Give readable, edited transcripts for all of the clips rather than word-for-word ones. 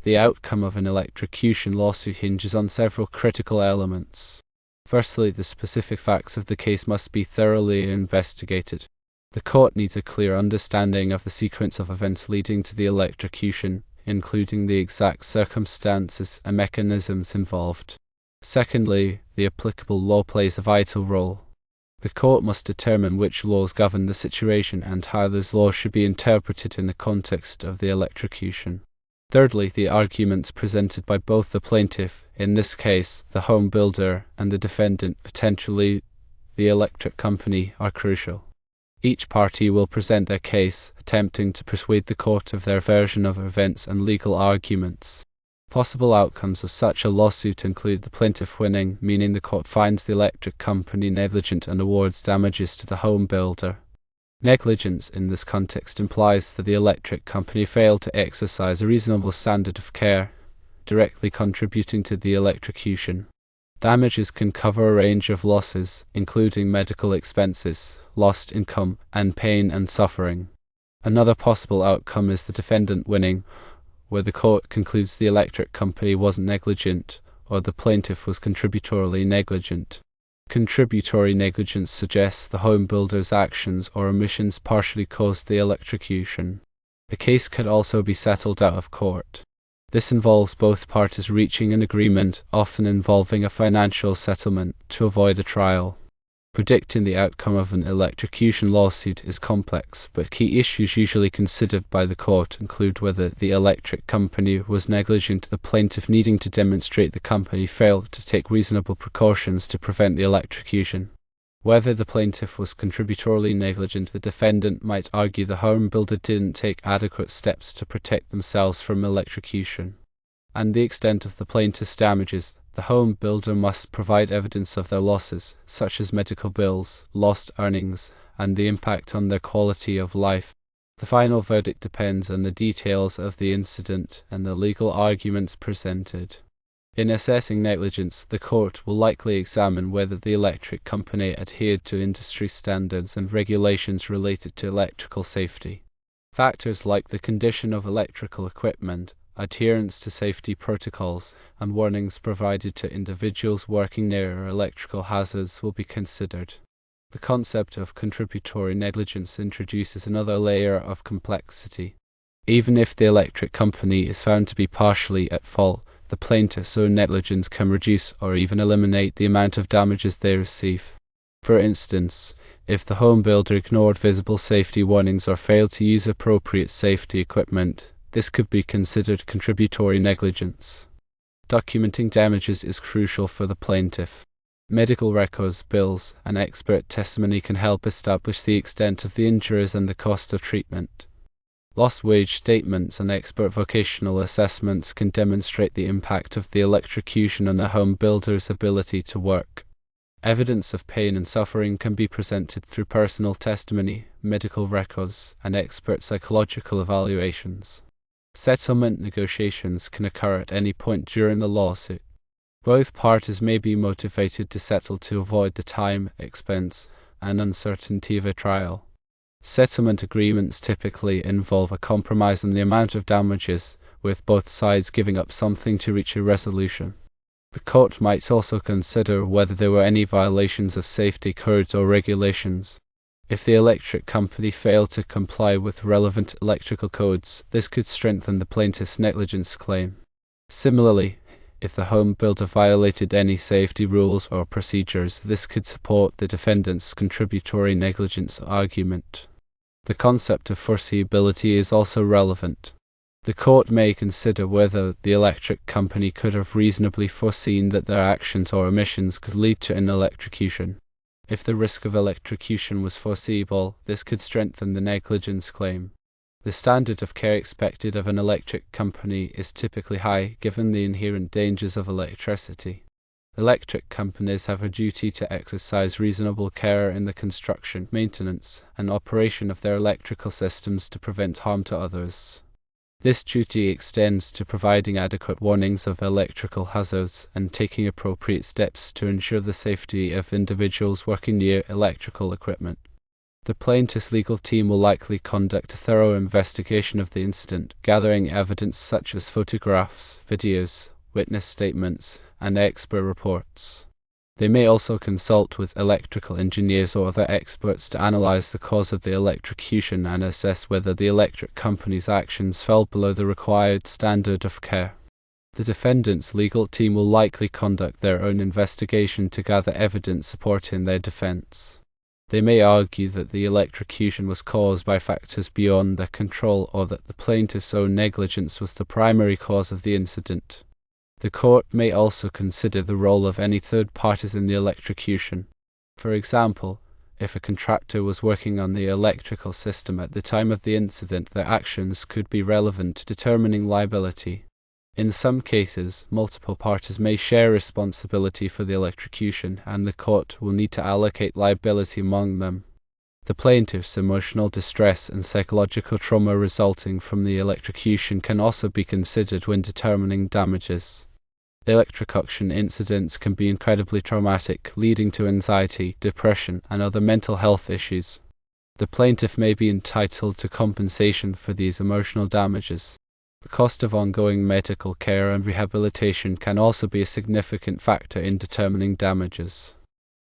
The outcome of an electrocution lawsuit hinges on several critical elements. Firstly, the specific facts of the case must be thoroughly investigated. The court needs a clear understanding of the sequence of events leading to the electrocution, including the exact circumstances and mechanisms involved. Secondly, the applicable law plays a vital role. The court must determine which laws govern the situation and how those laws should be interpreted in the context of the electrocution. Thirdly, the arguments presented by both the plaintiff, in this case the home builder, and the defendant, potentially the electric company, are crucial. Each party will present their case, attempting to persuade the court of their version of events and legal arguments. Possible outcomes of such a lawsuit include the plaintiff winning, meaning the court finds the electric company negligent and awards damages to the home builder. Negligence in this context implies that the electric company failed to exercise a reasonable standard of care, directly contributing to the electrocution. Damages can cover a range of losses, including medical expenses, lost income, and pain and suffering. Another possible outcome is the defendant winning, where the court concludes the electric company wasn't negligent, or the plaintiff was contributory negligent. Contributory negligence suggests the home builder's actions or omissions partially caused the electrocution. A case could also be settled out of court. This involves both parties reaching an agreement, often involving a financial settlement, to avoid a trial. Predicting the outcome of an electrocution lawsuit is complex, but key issues usually considered by the court include whether the electric company was negligent, the plaintiff needing to demonstrate the company failed to take reasonable precautions to prevent the electrocution. Whether the plaintiff was contributory negligent, the defendant might argue the home builder didn't take adequate steps to protect themselves from electrocution. And the extent of the plaintiff's damages. The home builder must provide evidence of their losses, such as medical bills, lost earnings, and the impact on their quality of life. The final verdict depends on the details of the incident and the legal arguments presented. In assessing negligence, the court will likely examine whether the electric company adhered to industry standards and regulations related to electrical safety. Factors like the condition of electrical equipment, adherence to safety protocols, and warnings provided to individuals working near electrical hazards will be considered. The concept of contributory negligence introduces another layer of complexity. Even if the electric company is found to be partially at fault, the plaintiff's own negligence can reduce or even eliminate the amount of damages they receive. For instance, if the home builder ignored visible safety warnings or failed to use appropriate safety equipment, this could be considered contributory negligence. Documenting damages is crucial for the plaintiff. Medical records, bills, and expert testimony can help establish the extent of the injuries and the cost of treatment. Lost wage statements and expert vocational assessments can demonstrate the impact of the electrocution on the home builder's ability to work. Evidence of pain and suffering can be presented through personal testimony, medical records, and expert psychological evaluations. Settlement negotiations can occur at any point during the lawsuit. Both parties may be motivated to settle to avoid the time, expense, and uncertainty of a trial. Settlement agreements typically involve a compromise on the amount of damages, with both sides giving up something to reach a resolution. The court might also consider whether there were any violations of safety codes or regulations. If the electric company failed to comply with relevant electrical codes, this could strengthen the plaintiff's negligence claim. Similarly, if the home builder violated any safety rules or procedures, this could support the defendant's contributory negligence argument. The concept of foreseeability is also relevant. The court may consider whether the electric company could have reasonably foreseen that their actions or omissions could lead to an electrocution. If the risk of electrocution was foreseeable, this could strengthen the negligence claim. The standard of care expected of an electric company is typically high, given the inherent dangers of electricity. Electric companies have a duty to exercise reasonable care in the construction, maintenance, and operation of their electrical systems to prevent harm to others. This duty extends to providing adequate warnings of electrical hazards and taking appropriate steps to ensure the safety of individuals working near electrical equipment. The plaintiff's legal team will likely conduct a thorough investigation of the incident, gathering evidence such as photographs, videos, witness statements, and expert reports. They may also consult with electrical engineers or other experts to analyze the cause of the electrocution and assess whether the electric company's actions fell below the required standard of care. The defendant's legal team will likely conduct their own investigation to gather evidence supporting their defense. They may argue that the electrocution was caused by factors beyond their control or that the plaintiff's own negligence was the primary cause of the incident. The court may also consider the role of any third parties in the electrocution. For example, if a contractor was working on the electrical system at the time of the incident, their actions could be relevant to determining liability. In some cases, multiple parties may share responsibility for the electrocution, and the court will need to allocate liability among them. The plaintiff's emotional distress and psychological trauma resulting from the electrocution can also be considered when determining damages. Electrocution incidents can be incredibly traumatic, leading to anxiety, depression, and other mental health issues. The plaintiff may be entitled to compensation for these emotional damages. The cost of ongoing medical care and rehabilitation can also be a significant factor in determining damages.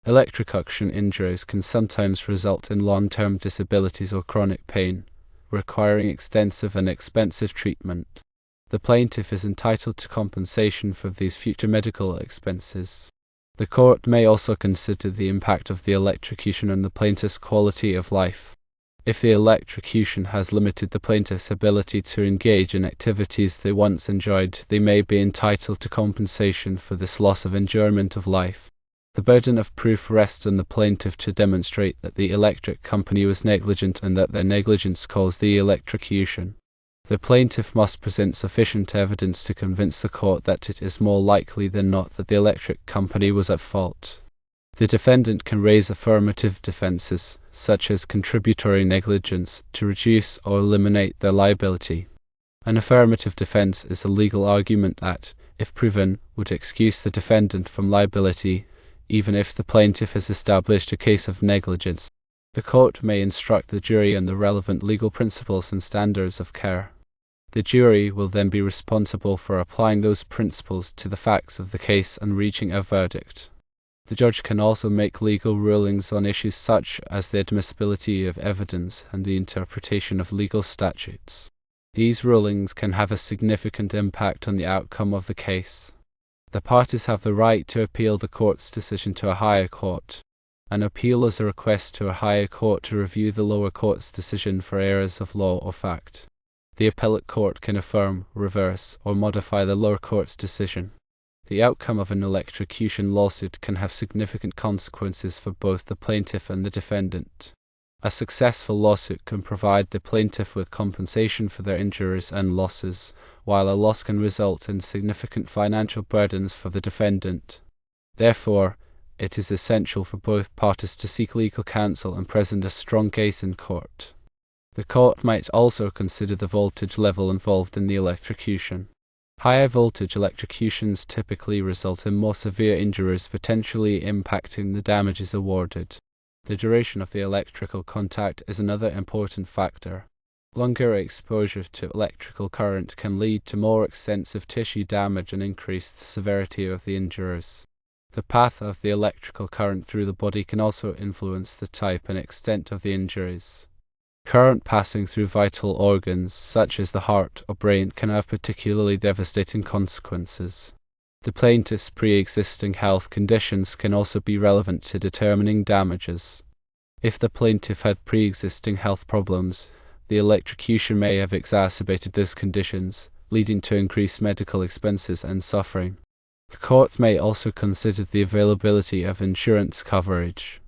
Electrocution injuries can sometimes result in long-term disabilities or chronic pain, requiring extensive and expensive treatment. The plaintiff is entitled to compensation for these future medical expenses. The court may also consider the impact of the electrocution on the plaintiff's quality of life. If the electrocution has limited the plaintiff's ability to engage in activities they once enjoyed, they may be entitled to compensation for this loss of enjoyment of life. The burden of proof rests on the plaintiff to demonstrate that the electric company was negligent and that their negligence caused the electrocution. The plaintiff must present sufficient evidence to convince the court that it is more likely than not that the electric company was at fault. The defendant can raise affirmative defenses, such as contributory negligence, to reduce or eliminate their liability. An affirmative defense is a legal argument that, if proven, would excuse the defendant from liability, even if the plaintiff has established a case of negligence. The court may instruct the jury on the relevant legal principles and standards of care. The jury will then be responsible for applying those principles to the facts of the case and reaching a verdict. The judge can also make legal rulings on issues such as the admissibility of evidence and the interpretation of legal statutes. These rulings can have a significant impact on the outcome of the case. The parties have the right to appeal the court's decision to a higher court. An appeal is a request to a higher court to review the lower court's decision for errors of law or fact. The appellate court can affirm, reverse, or modify the lower court's decision. The outcome of an electrocution lawsuit can have significant consequences for both the plaintiff and the defendant. A successful lawsuit can provide the plaintiff with compensation for their injuries and losses, while a loss can result in significant financial burdens for the defendant. Therefore, it is essential for both parties to seek legal counsel and present a strong case in court. The court might also consider the voltage level involved in the electrocution. Higher voltage electrocutions typically result in more severe injuries, potentially impacting the damages awarded. The duration of the electrical contact is another important factor. Longer exposure to electrical current can lead to more extensive tissue damage and increase the severity of the injuries. The path of the electrical current through the body can also influence the type and extent of the injuries. Current passing through vital organs, such as the heart or brain, can have particularly devastating consequences. The plaintiff's pre-existing health conditions can also be relevant to determining damages. If the plaintiff had pre-existing health problems, the electrocution may have exacerbated those conditions, leading to increased medical expenses and suffering. The court may also consider the availability of insurance coverage.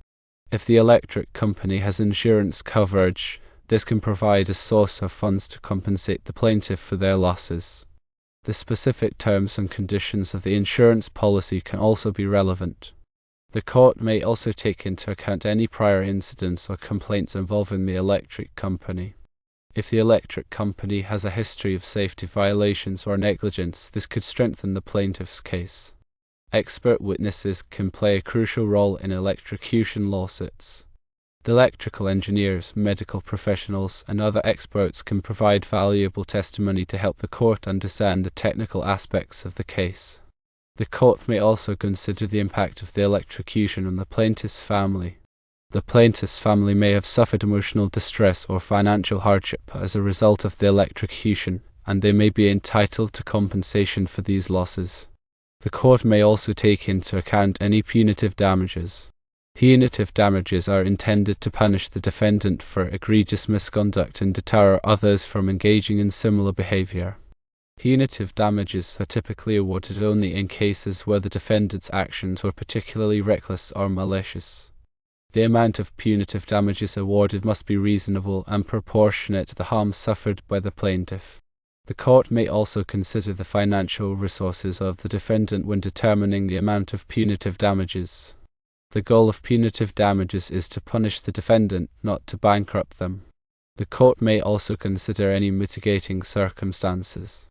If the electric company has insurance coverage, this can provide a source of funds to compensate the plaintiff for their losses. The specific terms and conditions of the insurance policy can also be relevant. The court may also take into account any prior incidents or complaints involving the electric company. If the electric company has a history of safety violations or negligence, this could strengthen the plaintiff's case. Expert witnesses can play a crucial role in electrocution lawsuits. The electrical engineers, medical professionals, and other experts can provide valuable testimony to help the court understand the technical aspects of the case. The court may also consider the impact of the electrocution on the plaintiff's family. The plaintiff's family may have suffered emotional distress or financial hardship as a result of the electrocution, and they may be entitled to compensation for these losses. The court may also take into account any punitive damages. Punitive damages are intended to punish the defendant for egregious misconduct and deter others from engaging in similar behavior. Punitive damages are typically awarded only in cases where the defendant's actions were particularly reckless or malicious. The amount of punitive damages awarded must be reasonable and proportionate to the harm suffered by the plaintiff. The court may also consider the financial resources of the defendant when determining the amount of punitive damages. The goal of punitive damages is to punish the defendant, not to bankrupt them. The court may also consider any mitigating circumstances.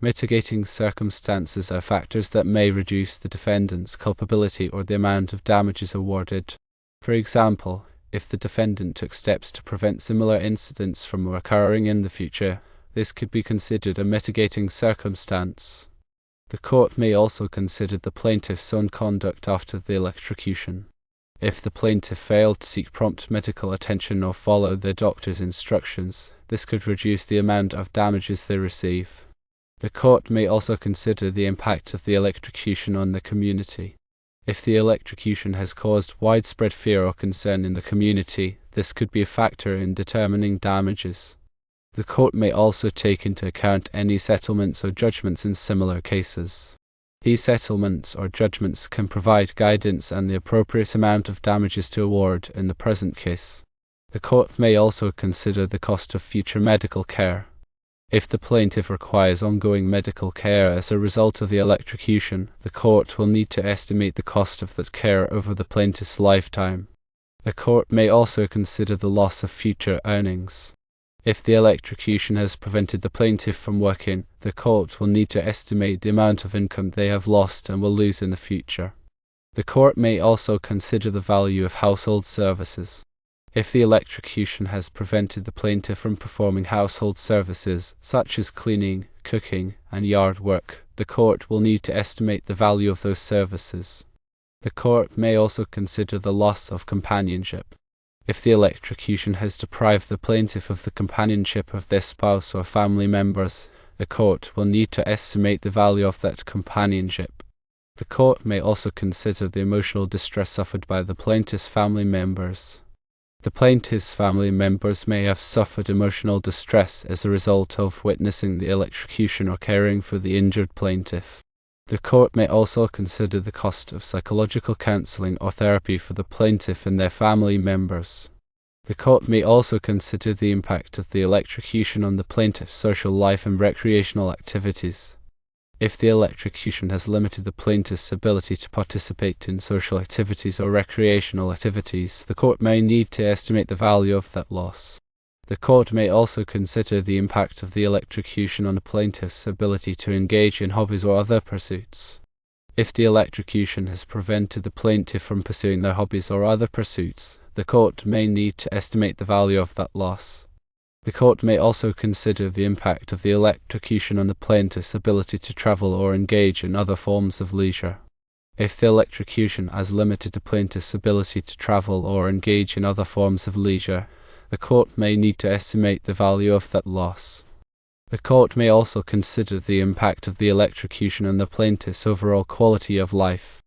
Mitigating circumstances are factors that may reduce the defendant's culpability or the amount of damages awarded. For example, if the defendant took steps to prevent similar incidents from occurring in the future, this could be considered a mitigating circumstance. The court may also consider the plaintiff's own conduct after the electrocution. If the plaintiff failed to seek prompt medical attention or follow their doctor's instructions, this could reduce the amount of damages they receive. The court may also consider the impact of the electrocution on the community. If the electrocution has caused widespread fear or concern in the community, this could be a factor in determining damages. The court may also take into account any settlements or judgments in similar cases. These settlements or judgments can provide guidance and the appropriate amount of damages to award in the present case. The court may also consider the cost of future medical care. If the plaintiff requires ongoing medical care as a result of the electrocution, the court will need to estimate the cost of that care over the plaintiff's lifetime. The court may also consider the loss of future earnings. If the electrocution has prevented the plaintiff from working, the court will need to estimate the amount of income they have lost and will lose in the future. The court may also consider the value of household services. If the electrocution has prevented the plaintiff from performing household services, such as cleaning, cooking, and yard work, the court will need to estimate the value of those services. The court may also consider the loss of companionship. If the electrocution has deprived the plaintiff of the companionship of their spouse or family members, the court will need to estimate the value of that companionship. The court may also consider the emotional distress suffered by the plaintiff's family members. The plaintiff's family members may have suffered emotional distress as a result of witnessing the electrocution or caring for the injured plaintiff. The court may also consider the cost of psychological counseling or therapy for the plaintiff and their family members. The court may also consider the impact of the electrocution on the plaintiff's social life and recreational activities. If the electrocution has limited the plaintiff's ability to participate in social activities or recreational activities, the court may need to estimate the value of that loss. The court may also consider the impact of the electrocution on the plaintiff's ability to engage in hobbies or other pursuits. If the electrocution has prevented the plaintiff from pursuing their hobbies or other pursuits, the court may need to estimate the value of that loss. The court may also consider the impact of the electrocution on the plaintiff's ability to travel or engage in other forms of leisure. If the electrocution has limited the plaintiff's ability to travel or engage in other forms of leisure, the court may need to estimate the value of that loss. The court may also consider the impact of the electrocution on the plaintiff's overall quality of life.